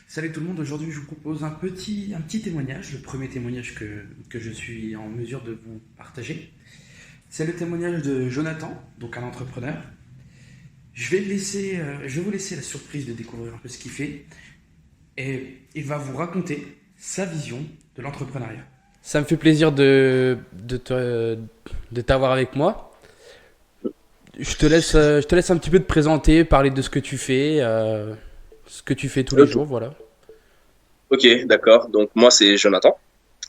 Salut tout le monde, aujourd'hui je vous propose un petit témoignage, le premier témoignage que je suis en mesure de vous partager. C'est le témoignage de Jonathan, donc un entrepreneur. Je vais vous laisser la surprise de découvrir un peu ce qu'il fait et il va vous raconter sa vision de l'entrepreneuriat. Ça me fait plaisir de t'avoir avec moi. Je te laisse un petit peu te présenter, parler de ce que tu fais tous les Ok, jours, voilà. ok, d'accord. Donc moi c'est Jonathan,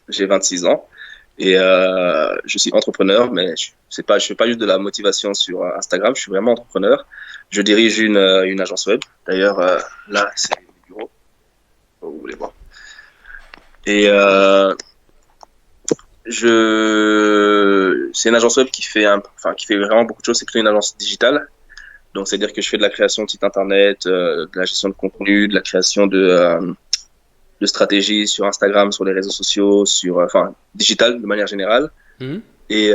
j'ai 26 ans et je suis entrepreneur, mais je fais pas juste de la motivation sur Instagram, je suis vraiment entrepreneur. Je dirige une agence web. D'ailleurs là c'est le bureau, vous voulez voir. Et c'est une agence web qui fait vraiment beaucoup de choses. C'est plutôt une agence digitale. Donc c'est à dire que je fais de la création de site internet, de la gestion de contenu, de la création de stratégie sur Instagram, sur les réseaux sociaux, digital de manière générale. Mhm. Et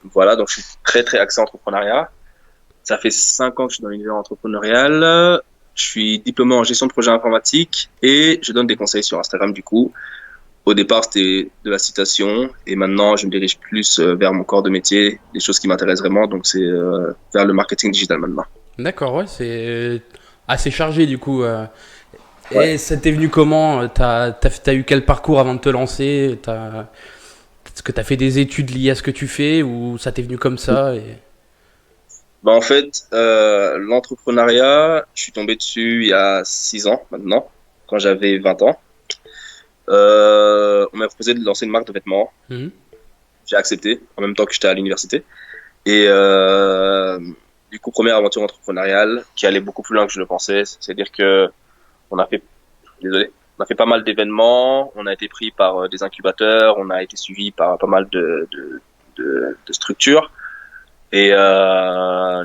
voilà, donc je suis très très axé entrepreneuriat. Ça fait 5 ans que je suis dans l'univers entrepreneurial. Je suis diplômé en gestion de projet informatique et je donne des conseils sur Instagram du coup. Au départ, c'était de la citation et maintenant, je me dirige plus vers mon corps de métier, des choses qui m'intéressent vraiment. Donc, c'est vers le marketing digital maintenant. D'accord, ouais, c'est assez chargé du coup. Ouais. Et ça t'est venu comment? T'as eu quel parcours avant de te lancer? Est-ce que t'as fait des études liées à ce que tu fais ou ça t'est venu comme ça Bah, en fait, l'entrepreneuriat, je suis tombé dessus il y a 6 ans maintenant, quand j'avais 20 ans. On m'a proposé de lancer une marque de vêtements. Mhm. J'ai accepté en même temps que j'étais à l'université. Et du coup, première aventure entrepreneuriale qui allait beaucoup plus loin que je le pensais. C'est-à-dire que on a fait, désolé, on a fait pas mal d'événements. On a été pris par des incubateurs. On a été suivi par pas mal de structures. Et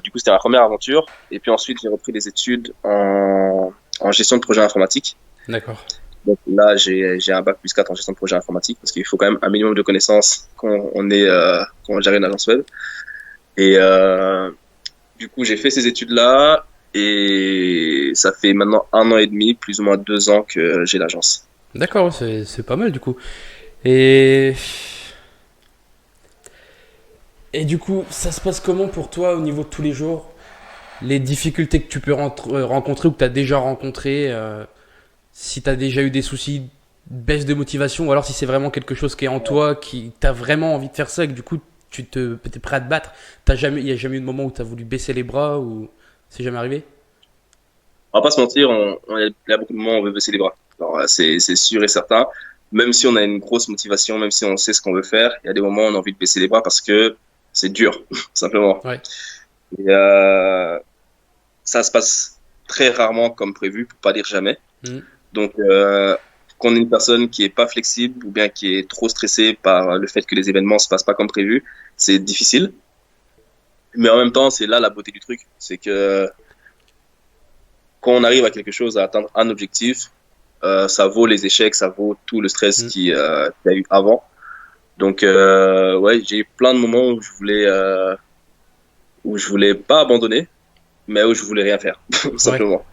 du coup, c'était ma première aventure. Et puis ensuite, j'ai repris des études en gestion de projet informatique. D'accord. Donc là, j'ai un bac plus 4 en gestion de projet informatique parce qu'il faut quand même un minimum de connaissances quand on gère une agence web. Et du coup, j'ai fait ces études-là et ça fait maintenant 1 an et demi, plus ou moins 2 ans que j'ai l'agence. D'accord, ouais, c'est pas mal du coup. Et, et du coup, ça se passe comment pour toi au niveau de tous les jours? Les difficultés que tu peux rencontrer ou que tu as déjà rencontrées, si tu as déjà eu des soucis, baisse de motivation, ou alors si c'est vraiment quelque chose qui est en toi, qui t'as vraiment envie de faire ça et que du coup t'es prêt à te battre. Il y a jamais eu de moment où tu as voulu baisser les bras ou c'est jamais arrivé? On va pas se mentir, il y a beaucoup de moments où on veut baisser les bras. Alors, c'est sûr et certain. Même si on a une grosse motivation, même si on sait ce qu'on veut faire, il y a des moments où on a envie de baisser les bras parce que c'est dur, simplement. Ouais. Et ça se passe très rarement comme prévu, pour pas dire jamais. Mhm. Donc, quand on est une personne qui est pas flexible ou bien qui est trop stressée par le fait que les événements se passent pas comme prévu, c'est difficile. Mais en même temps, c'est là la beauté du truc, c'est que quand on arrive à quelque chose, à atteindre un objectif, ça vaut les échecs, ça vaut tout le stress Mhm. qu'il y a eu avant. Donc, ouais, j'ai eu plein de moments où je voulais pas abandonner, mais où je voulais rien faire, tout Ouais. simplement.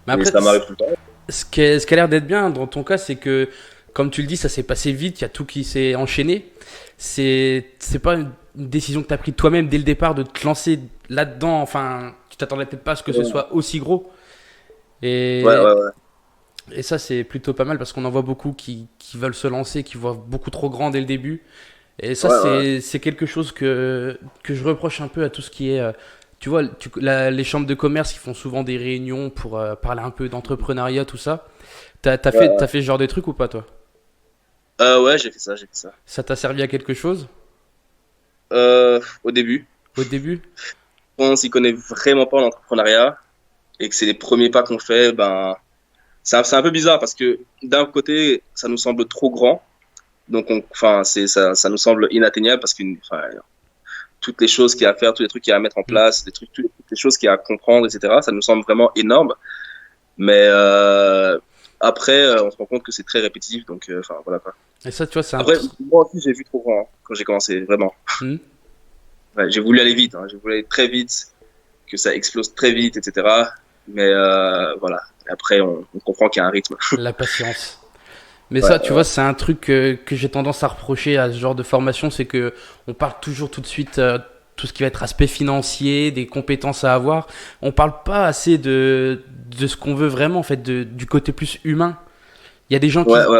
Mais Et après, ça m'arrive tout le temps. ce qui a l'air d'être bien dans ton cas, c'est que, comme tu le dis, ça s'est passé vite, il y a tout qui s'est enchaîné. C'est pas une décision que tu as prise toi-même dès le départ de te lancer là-dedans. Enfin, tu t'attendais peut-être pas à ce que ce Ouais, soit aussi gros. ouais, Et, ouais. et ça, c'est plutôt pas mal parce qu'on en voit beaucoup qui veulent se lancer, qui voient beaucoup trop grand dès le début. Et ça, Ouais, ouais. c'est quelque chose que je reproche un peu à tout ce qui est. Tu vois, les chambres de commerce qui font souvent des réunions pour parler un peu d'entrepreneuriat, tout ça. Ouais. T'as fait ce genre de truc ou pas, toi? Ouais, j'ai fait ça, j'ai fait ça. Ça t'a servi à quelque chose Au début, au début? quand on s'y connaît vraiment pas en entrepreneuriat et que c'est les premiers pas qu'on fait, ben, c'est un peu bizarre parce que d'un côté, ça nous semble trop grand. Donc, ça nous semble inatteignable parce que, enfin, toutes les choses qu'il y a à faire, tous les trucs qu'il y a à mettre en Hmm. place, toutes les choses qu'il y a à comprendre, etc. Ça nous semble vraiment énorme. Mais après, on se rend compte que c'est très répétitif. Donc, enfin, voilà quoi. Et ça, tu vois, c'est un Après, truc. moi aussi, j'ai vu trop grand hein, quand j'ai commencé, vraiment. Hmm. Ouais, j'ai voulu aller vite, hein, j'ai voulu aller très vite, que ça explose très vite, etc. Mais voilà. Après, on comprend qu'il y a un rythme. La patience. Mais Ouais, ça, tu vois, c'est un truc que j'ai tendance à reprocher à ce genre de formation, c'est que on parle toujours tout de suite tout ce qui va être aspect financier, des compétences à avoir. On parle pas assez de ce qu'on veut vraiment, en fait, du côté plus humain. ouais, ouais, Il y a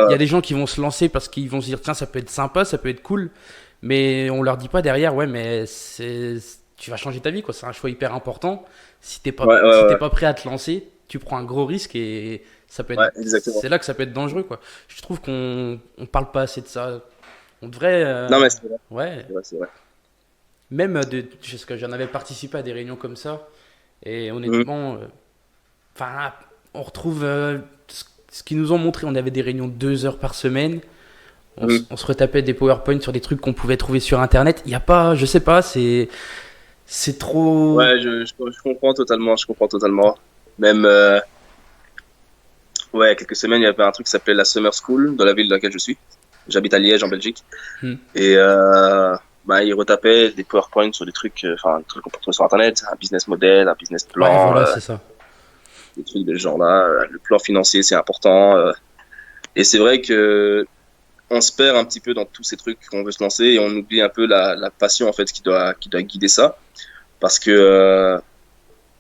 ouais. des gens qui vont se lancer parce qu'ils vont se dire, tiens, ça peut être sympa, ça peut être cool, mais on leur dit pas derrière, ouais, mais tu vas changer ta vie, quoi. C'est un choix hyper important. Ouais, ouais, Si t'es ouais, pas prêt à te lancer, tu prends un gros risque et ouais, exactement. c'est là que ça peut être dangereux, quoi. Je trouve qu'on parle pas assez de ça. On devrait, Non, mais c'est vrai, ouais, c'est vrai, c'est vrai. même parce que j'en avais participé à des réunions comme ça, et Mhm, honnêtement, enfin, on retrouve ce qu'ils nous ont montré. On avait des réunions de 2 heures par semaine. mhm. On se retapait des PowerPoint sur des trucs qu'on pouvait trouver sur Internet. Il y a pas, je sais pas, c'est trop. Ouais, je comprends totalement, je comprends totalement. Même, ouais, il y a quelques semaines, il y avait un truc qui s'appelait la Summer School dans la ville dans laquelle je suis. J'habite à Liège, en Belgique. Hmm. Et bah, ils retapaient des PowerPoint sur des trucs, enfin, des trucs qu'on peut trouver sur Internet, un business model, un business Ouais, plan, voilà, c'est ça. des trucs de ce genre-là. Le plan financier, c'est important. Et c'est vrai que on se perd un petit peu dans tous ces trucs qu'on veut se lancer et on oublie un peu la passion en fait qui doit guider ça. Parce que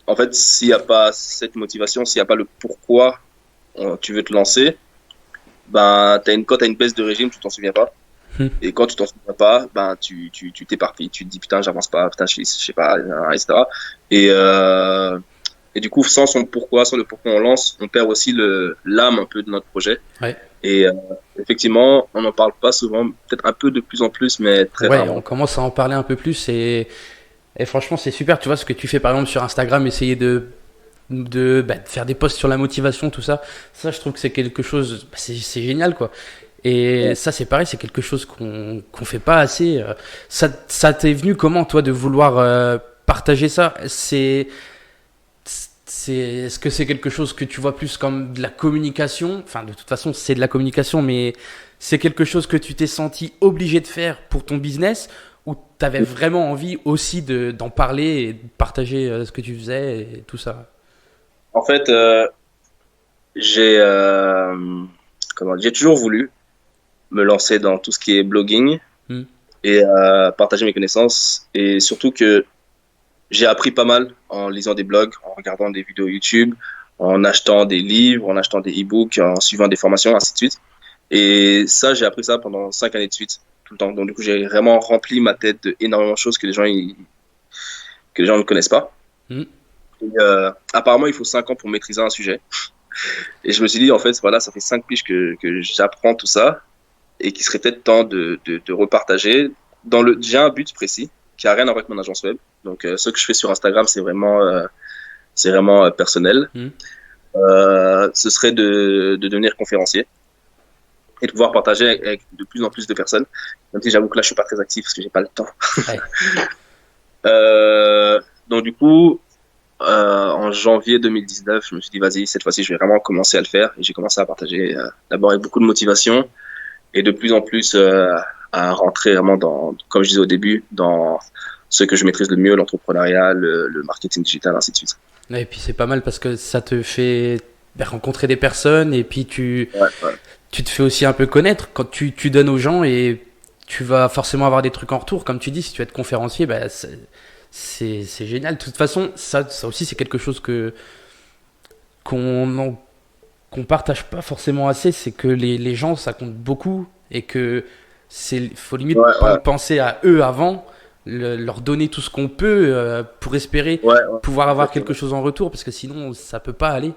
en fait, s'il n'y a pas cette motivation, s'il n'y a pas le pourquoi tu veux te lancer, ben quand t'as une baisse de régime, tu t'en souviens pas. Hmm. Et quand tu t'en souviens pas, ben tu t'éparpilles, tu te dis putain j'avance pas, putain je sais pas, etc. Et et du coup sans son pourquoi, sans le pourquoi on lance, on perd aussi le l'âme un peu de notre projet. Ouais. Et effectivement, on n'en parle pas souvent, peut-être un peu de plus en plus, mais très Ouais, on rarement. commence à en parler un peu plus et franchement, c'est super. Tu vois ce que tu fais par exemple sur Instagram, essayer de faire des posts sur la motivation, tout ça. Ça, je trouve que c'est quelque chose, c'est génial quoi. Et Ouais. ça, c'est pareil, c'est quelque chose qu'on fait pas assez. Ça t'est venu comment, toi, de vouloir partager ça? Est-ce que c'est quelque chose que tu vois plus comme de la communication? Enfin, de toute façon, c'est de la communication, mais c'est quelque chose que tu t'es senti obligé de faire pour ton business ou t'avais vraiment envie aussi d'en parler et de partager ce que tu faisais et tout ça? En fait, j'ai j'ai toujours voulu me lancer dans tout ce qui est blogging Hmm. et partager mes connaissances et surtout que j'ai appris pas mal en lisant des blogs, en regardant des vidéos YouTube, en achetant des livres, en achetant des e-books, en suivant des formations, ainsi de suite. Et ça, j'ai appris ça pendant 5 années de suite, tout le temps. Donc du coup, j'ai vraiment rempli ma tête de énormément de choses que les gens ne connaissent pas. Hmm. Et, apparemment, il faut 5 ans pour maîtriser un sujet. Et je me suis dit, en fait, voilà, ça fait 5 piges que j'apprends tout ça et qu'il serait peut-être temps de repartager. J'ai un but précis qui a rien à voir avec mon agence web. Donc, ce que je fais sur Instagram, c'est vraiment personnel. Hmm. Ce serait de devenir conférencier et de pouvoir partager avec de plus en plus de personnes. Même si j'avoue que là, je suis pas très actif parce que j'ai pas le temps. Ouais. Donc, du coup, en janvier 2019, je me suis dit, vas-y, cette fois-ci, je vais vraiment commencer à le faire. Et j'ai commencé à partager d'abord avec beaucoup de motivation et de plus en plus à rentrer vraiment dans, comme je disais au début, dans ce que je maîtrise le mieux, l'entrepreneuriat, le marketing digital, ainsi de suite. Ouais, et puis c'est pas mal parce que ça te fait rencontrer des personnes et puis Ouais, ouais, tu te fais aussi un peu connaître quand tu donnes aux gens et tu vas forcément avoir des trucs en retour. Comme tu dis, si tu veux être conférencier, bah, c'est génial. De toute façon, ça aussi, c'est quelque chose qu'on en- qu'on partage pas forcément assez. C'est que les gens, ça compte beaucoup et que faut limite ouais, ouais, penser à eux avant, leur donner tout ce qu'on peut pour espérer ouais, ouais, pouvoir avoir quelque exactement. chose en retour parce que sinon, ça peut pas aller.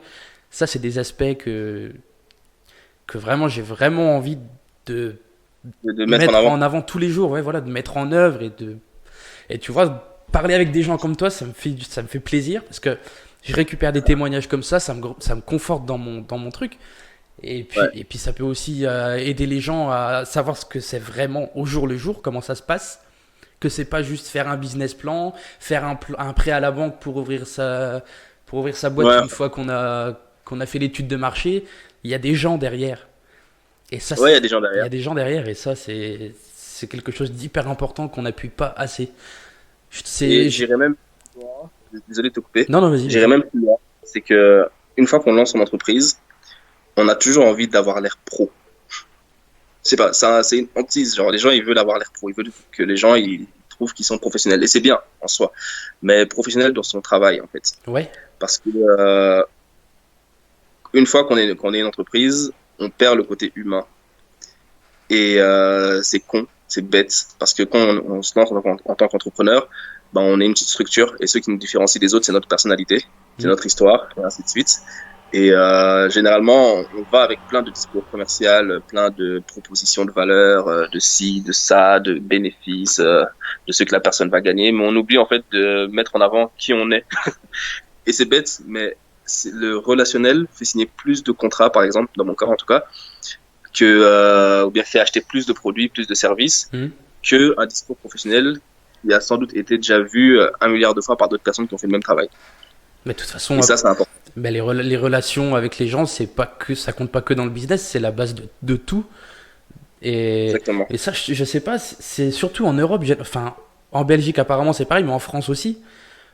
Ça, c'est des aspects que vraiment j'ai vraiment envie de De mettre en mettre avant. en avant tous les jours, ouais, voilà, de mettre en œuvre et tu vois, parler avec des gens comme toi, ça me fait plaisir parce que je récupère des témoignages comme ça me conforte dans mon truc. Ouais, Et puis ça peut aussi aider les gens à savoir ce que c'est vraiment au jour le jour, comment ça se passe. Que c'est pas juste faire un business plan, faire un prêt à la banque pour ouvrir sa boîte ouais, une fois qu'on a fait l'étude de marché. Il y a des gens derrière. Et ça, ouais, il y a des gens il y derrière. a des gens derrière et ça, c'est quelque chose d'hyper important qu'on n'appuie pas assez. Et Je- j'irais même plus loin. Désolé de te couper. Non, non, vas-y, J'irais vas-y. même plus loin. C'est que une fois qu'on lance son entreprise, on a toujours envie d'avoir l'air pro. C'est pas, ça, c'est une hantise. Genre, les gens, ils veulent avoir l'air pro. Ils veulent que les gens, ils trouvent qu'ils sont professionnels. Et c'est bien, en soi. Mais professionnel dans son travail, en fait. Ouais. Parce que, une fois qu'on est une entreprise, on perd le côté humain. Et c'est con, c'est bête, parce que quand on se lance en tant qu'entrepreneur, ben, on est une petite structure, et ce qui nous différencie des autres, c'est notre personnalité, c'est notre histoire, et ainsi de suite. Et généralement, on va avec plein de discours commerciaux, plein de propositions de valeur, de ci, de ça, de bénéfices, de ce que la personne va gagner, mais on oublie en fait de mettre en avant qui on est. Et c'est bête, mais le relationnel fait signer plus de contrats, par exemple, dans mon cas en tout cas, ou bien fait acheter plus de produits, plus de services, que un discours professionnel qui a sans doute été déjà vu 1 milliard de fois par d'autres personnes qui ont fait le même travail. Mais de toute façon, et ça, c'est important. Ben les relations avec les gens, c'est pas que ça compte pas que dans le business, c'est la base de tout. Exactement. Et ça, je sais pas, c'est surtout en Europe, enfin en Belgique apparemment c'est pareil, mais en France aussi.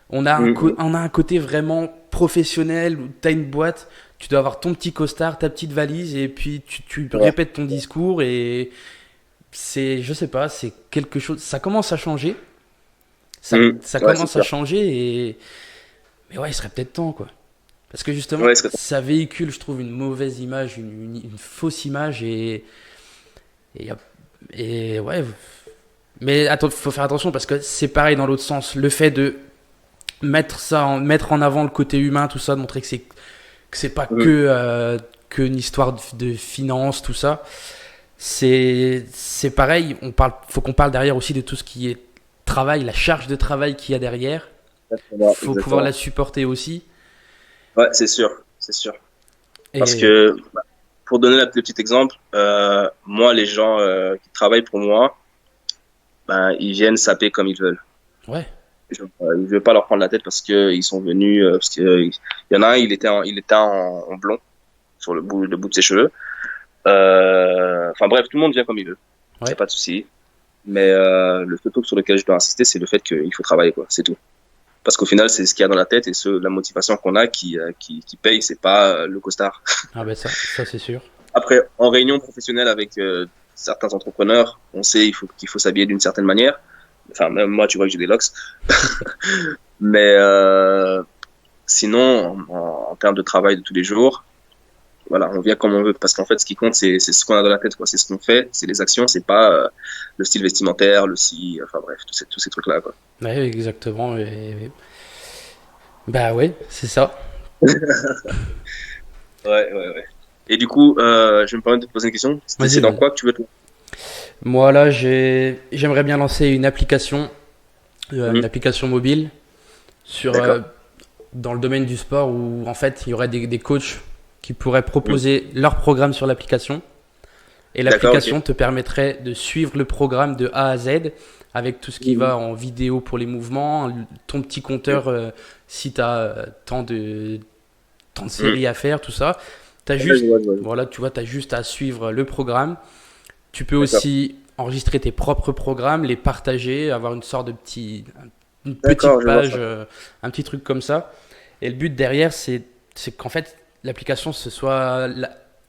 On a un côté vraiment professionnel où tu as une boîte, tu dois avoir ton petit costard, ta petite valise, et puis tu répètes ton discours, et je sais pas, c'est quelque chose, ça commence à changer. Ça commence à changer, mais ouais, il serait peut-être temps, quoi. Parce que justement, ça véhicule, je trouve, une mauvaise image, une fausse image, et ouais. Mais attends, faut faire attention parce que c'est pareil dans l'autre sens. Le fait de mettre en avant le côté humain, tout ça, de montrer que c'est pas qu'une histoire de finance, tout ça. C'est pareil. Faut qu'on parle derrière aussi de tout ce qui est travail, la charge de travail qu'il y a derrière. Faut pouvoir la supporter aussi. Ouais, c'est sûr. Parce que, pour donner le petit exemple, moi, les gens qui travaillent pour moi, ben, ils viennent saper comme ils veulent. Ouais. Je ne veux pas leur prendre la tête parce qu'ils sont venus, parce que il y en a un, il était en blond sur le bout de ses cheveux. Enfin bref, tout le monde vient comme il veut. Ouais. Y a pas de souci. Mais le seul truc sur lequel je dois insister, c'est le fait qu'il faut travailler, quoi. C'est tout. Parce qu'au final, c'est ce qu'il y a dans la tête et la motivation qu'on a qui paye, c'est pas le costard. Ah ben ça c'est sûr. Après, en réunion professionnelle avec certains entrepreneurs, on sait qu'il faut s'habiller d'une certaine manière. Enfin, même moi, tu vois que j'ai des locks. Mais sinon, en termes de travail de tous les jours, voilà, on vient comme on veut. Parce qu'en fait, ce qui compte, c'est ce qu'on a dans la tête, quoi. C'est ce qu'on fait, c'est les actions, c'est pas le style vestimentaire, enfin bref, tous ces trucs-là, quoi. Ouais, exactement. Bah ouais, c'est ça. Ouais. Et du coup, je vais me permettre de te poser une question. C'est dans quoi que tu veux te... Moi là, j'aimerais bien lancer une application, une application mobile dans le domaine du sport où en fait il y aurait des coachs qui pourraient proposer leur programme sur l'application et l'application te permettrait de suivre le programme de A à Z avec tout ce qui va en vidéo pour les mouvements, ton petit compteur si tu as tant de séries à faire, tout ça. T'as juste, voilà, tu vois, tu as juste à suivre le programme. Tu peux aussi enregistrer tes propres programmes, les partager, avoir une sorte de une petite page, un petit truc comme ça. Et le but derrière, c'est qu'en fait, l'application, ce soit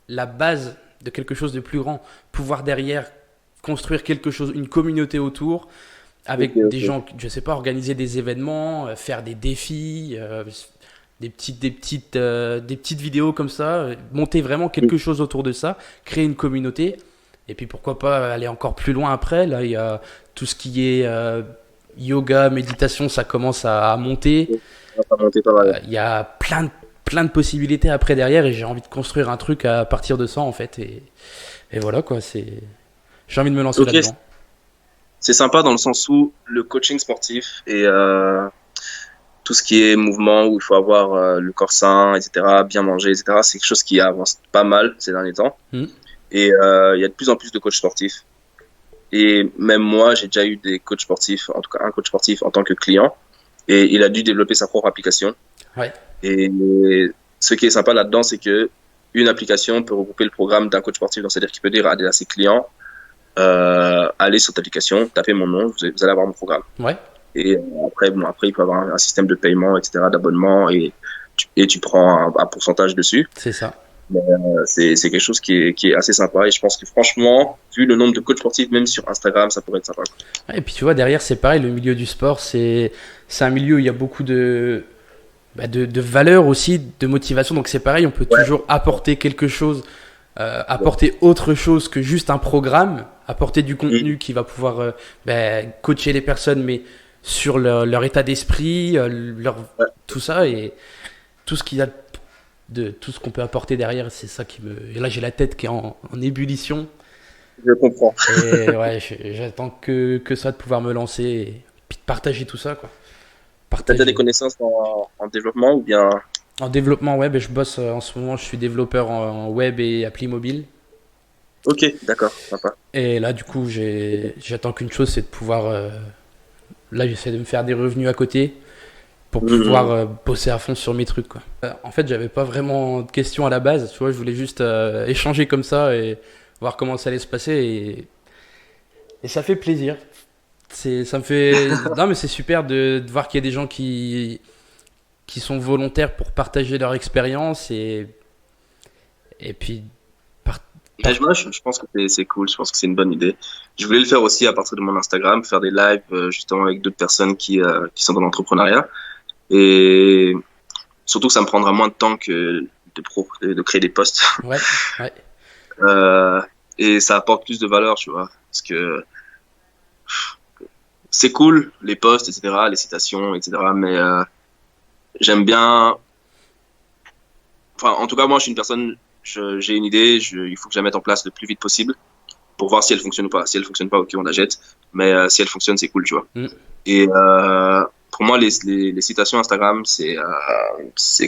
la base de quelque chose de plus grand. Pouvoir derrière construire quelque chose, une communauté autour, avec des gens, je sais pas, organiser des événements, faire des défis, des petites vidéos comme ça, monter vraiment quelque chose autour de ça, créer une communauté. Et puis pourquoi pas aller encore plus loin après. Là, il y a tout ce qui est yoga, méditation, ça commence à monter. Il y a plein de possibilités après derrière et j'ai envie de construire un truc à partir de ça en fait. Et voilà quoi, j'ai envie de me lancer là-dedans. C'est sympa dans le sens où le coaching sportif et tout ce qui est mouvement où il faut avoir le corps sain, etc., bien manger, etc., c'est quelque chose qui avance pas mal ces derniers temps. Et il y a de plus en plus de coachs sportifs. Et même moi, j'ai déjà eu des coachs sportifs, en tout cas un coach sportif en tant que client. Et il a dû développer sa propre application. Ouais. Et ce qui est sympa là-dedans, c'est que une application peut regrouper le programme d'un coach sportif. Donc, c'est-à-dire qu'il peut dire à ses clients, allez sur cette application, tapez mon nom, vous allez avoir mon programme. Ouais. Et après, il peut avoir un système de paiement, etc., d'abonnement. Et et tu prends un pourcentage dessus. C'est ça. C'est quelque chose qui est assez sympa et je pense que franchement, vu le nombre de coachs sportifs, même sur Instagram, ça pourrait être sympa. Ouais, et puis tu vois, derrière, c'est pareil, le milieu du sport, c'est un milieu où il y a beaucoup de valeurs aussi, de motivation. Donc c'est pareil, on peut toujours apporter quelque chose, apporter autre chose que juste un programme, apporter du contenu qui va pouvoir coacher les personnes, mais sur leur état d'esprit, tout ça et tout ce qu'il y a de tout ce qu'on peut apporter derrière, c'est ça qui me. Et là, j'ai la tête qui est en ébullition. Je comprends. Et ouais, j'attends que ça de pouvoir me lancer et puis de partager tout ça, quoi. T'as des connaissances en développement ou bien? En développement web, et je bosse en ce moment, je suis développeur en web et appli mobile. Ok, d'accord, sympa. Et là, du coup, j'attends qu'une chose, c'est de pouvoir. Là, j'essaie de me faire des revenus à côté pour pouvoir bosser à fond sur mes trucs, quoi. En fait, j'avais pas vraiment de questions à la base, tu vois, je voulais juste échanger comme ça et voir comment ça allait se passer et ça fait plaisir. Ça me fait. Non, mais c'est super de voir qu'il y a des gens qui sont volontaires pour partager leur expérience et puis. Je pense que c'est cool, je pense que c'est une bonne idée. Je voulais le faire aussi à partir de mon Instagram, faire des lives justement avec d'autres personnes qui sont dans l'entrepreneuriat. Et surtout, ça me prendra moins de temps que de créer des posts. Ouais. Et ça apporte plus de valeur, tu vois. Parce que c'est cool, les posts, etc., les citations, etc. Mais j'aime bien. Enfin, en tout cas, moi, je suis une personne. J'ai une idée. Il faut que je la mette en place le plus vite possible pour voir si elle fonctionne ou pas. Si elle fonctionne pas, ok, on la jette. Mais si elle fonctionne, c'est cool, tu vois. Et pour moi, les citations Instagram, c'est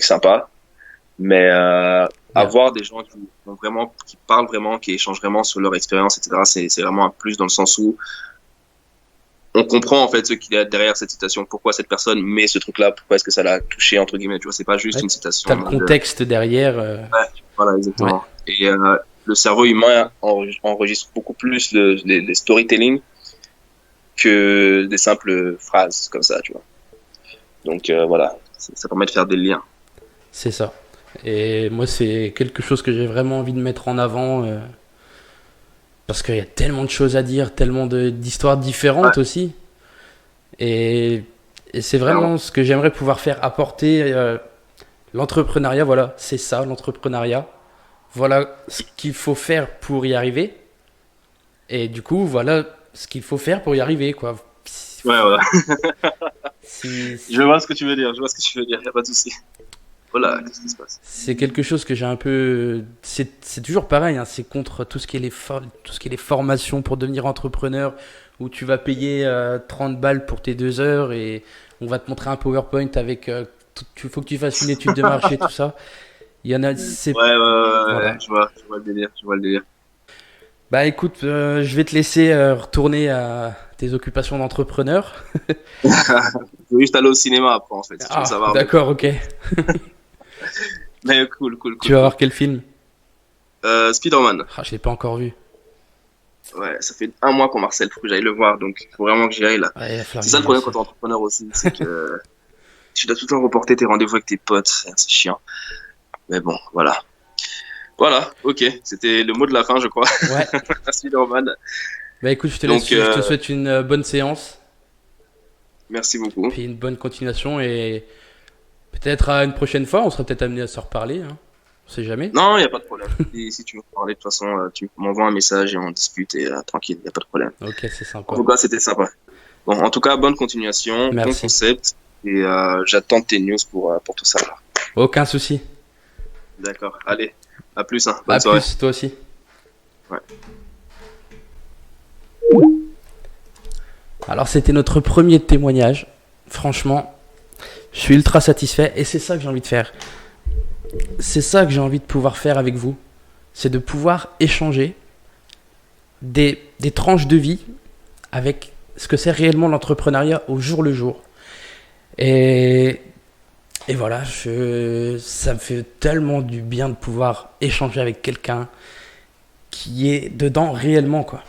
sympa. Mais avoir des gens qui parlent vraiment, qui échangent vraiment sur leur expérience, etc., c'est vraiment un plus dans le sens où on comprend en fait ce qu'il y a derrière cette citation, pourquoi cette personne met ce truc-là, pourquoi est-ce que ça l'a touché, entre guillemets, tu vois, c'est pas juste une citation. T'as le contexte derrière. Ouais, voilà, exactement. Ouais. Et le cerveau humain enregistre beaucoup plus les storytelling que des simples phrases comme ça, tu vois. Donc voilà, ça permet de faire des liens. C'est ça. Et moi, c'est quelque chose que j'ai vraiment envie de mettre en avant parce qu'il y a tellement de choses à dire, tellement d'histoires différentes aussi. Et c'est vraiment ce que j'aimerais pouvoir faire, apporter l'entrepreneuriat. Voilà, c'est ça, l'entrepreneuriat. Voilà ce qu'il faut faire pour y arriver. Et du coup, voilà ce qu'il faut faire pour y arriver, quoi. Ouais, voilà. Je vois ce que tu veux dire, il n'y a pas de souci. Voilà, qu'est-ce qui se passe? C'est quelque chose que j'ai un peu. C'est toujours pareil, hein, c'est contre tout ce qui est les formations pour devenir entrepreneur, où tu vas payer 30 balles pour tes 2 heures et on va te montrer un PowerPoint avec. Il faut que tu fasses une étude de marché, tout ça. Il y en a. Voilà. Je vois le délire. Bah écoute, je vais te laisser retourner à tes occupations d'entrepreneur. Je vais juste aller au cinéma après, en fait, si tu veux savoir. D'accord, ok. Mais cool. Tu vas voir quel film? Spider-Man. Je l'ai pas encore vu. Ouais, ça fait 1 mois qu'on Marcel, faut que j'aille le voir, donc il faut vraiment que j'y aille là. Ouais, c'est ça le problème quand t'es entrepreneur aussi, c'est que tu dois tout le temps reporter tes rendez-vous avec tes potes, c'est chiant. Mais bon, voilà. Voilà, ok, c'était le mot de la fin, je crois. Ouais. Spider-Man. Bah écoute, je te souhaite une bonne séance. Merci beaucoup. Puis une bonne continuation et peut-être à une prochaine fois, on sera peut-être amené à se reparler. Hein. On sait jamais. Non, il n'y a pas de problème. Et si tu veux parler, de toute façon, tu m'envoies un message et on discute et tranquille, il n'y a pas de problème. Ok, c'est sympa. En tout cas, c'était sympa. Bon, en tout cas, bonne continuation, Merci. bon concept et j'attends tes news pour tout ça. Là. Aucun souci. D'accord, allez, à plus. Hein. Bonne soirée. Plus, toi aussi. Ouais. Alors, c'était notre premier témoignage. Franchement, je suis ultra satisfait et c'est ça que j'ai envie de faire. C'est ça que j'ai envie de pouvoir faire avec vous. C'est de pouvoir échanger des tranches de vie avec ce que c'est réellement l'entrepreneuriat au jour le jour. Et voilà, ça me fait tellement du bien de pouvoir échanger avec quelqu'un qui est dedans réellement, quoi.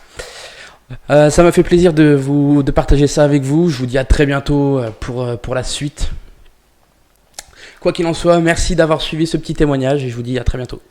Ça m'a fait plaisir de partager ça avec vous. Je vous dis à très bientôt pour la suite. Quoi qu'il en soit, merci d'avoir suivi ce petit témoignage et je vous dis à très bientôt.